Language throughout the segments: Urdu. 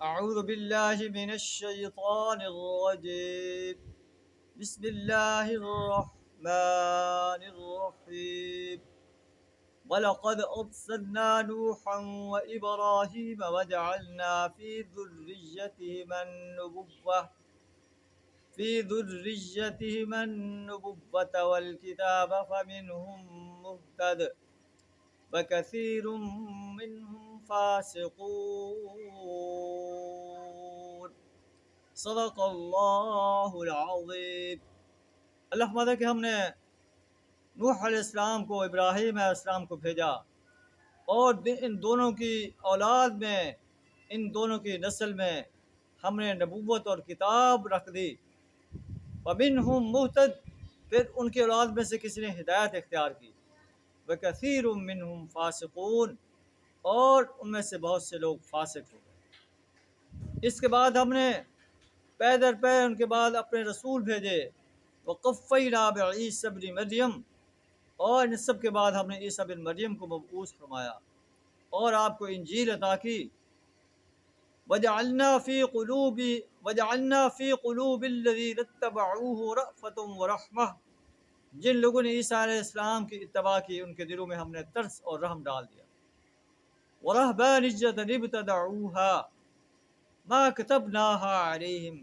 أعوذ بالله من الشيطان الرجيم. بسم الله الرحمن الرحيم. ولقد أرسلنا نوحا وإبراهيم وجعلنا في ذريتهما النبوة والكتاب فمنهم مهتد وكثير منهم فاسقون. صدق اللہ العظیم. اللہ فرماتا ہے کہ ہم نے نوح علیہ السلام کو، ابراہیم علیہ السلام کو بھیجا، اور ان دونوں کی اولاد میں، ان دونوں کی نسل میں ہم نے نبوت اور کتاب رکھ دی. ومنہم مہتد، پھر ان کی اولاد میں سے کسی نے ہدایت اختیار کی. وکثیر منہم فاسقون، اور ان میں سے بہت سے لوگ فاسق ہو گئے. اس کے بعد ہم نے پے در پے ان کے بعد اپنے رسول بھیجے. وقفینا بعیسی ابن مریم، اور ان سب کے بعد ہم نے عیسیٰ بن مریم کو مبعوث فرمایا اور آپ کو انجیل عطا کی. وجعلنا فی قلوب الذین اتبعوہ رأفۃ ورحمہ، جن لوگوں نے عیسیٰ علیہ السلام کی اتباع کی ان کے دلوں میں ہم نے ترس اور رحم ڈال دیا. ورہبانیۃ ابتدعوہا ما کتبناہا علیہم،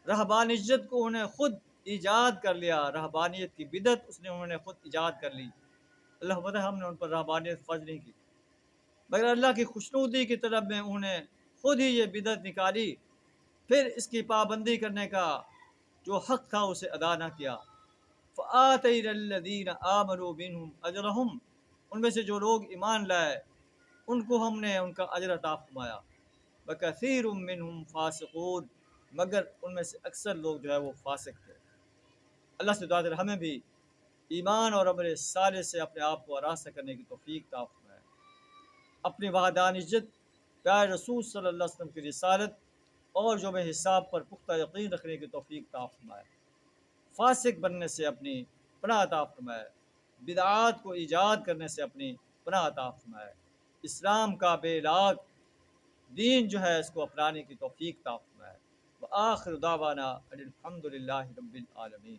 رہبانیت کو انہوں نے خود ایجاد کر لیا. رہبانیت کی بدعت انہوں نے خود ایجاد کر لی. اللہ پتہ ہم نے ان پر رہبانیت فرض نہیں کی، مگر اللہ کی خوشنودی کی طلب میں انہوں نے خود ہی یہ بدعت نکالی، پھر اس کی پابندی کرنے کا جو حق تھا اسے ادا نہ کیا. فآتینا الذین آمنوا منہم اجرہم، ان میں سے جو لوگ ایمان لائے ان کو ہم نے ان کا اجر عطا فرمایا. وکثیر منہم فاسقون، مگر ان میں سے اکثر لوگ جو ہے وہ فاسق تھے. اللہ سے دعا ہے ہمیں بھی ایمان اور عمل صالح سے اپنے آپ کو آراستہ کرنے کی توفیق عطا فرمائے. اپنی وحدانیت، پیارے رسول صلی اللہ علیہ وسلم کی رسالت اور یوم حساب پر پختہ یقین رکھنے کی توفیق عطا فرمائے. فاسق بننے سے اپنی پناہ عطا فرمائے. بدعات کو ایجاد کرنے سے اپنی پناہ عطا فرمائے. اسلام کا بے لاگ دین جو ہے اس کو اپنانے کی توفیق عطا فرمائے. وآخر دعوانا ان الحمد للہ رب العالمین.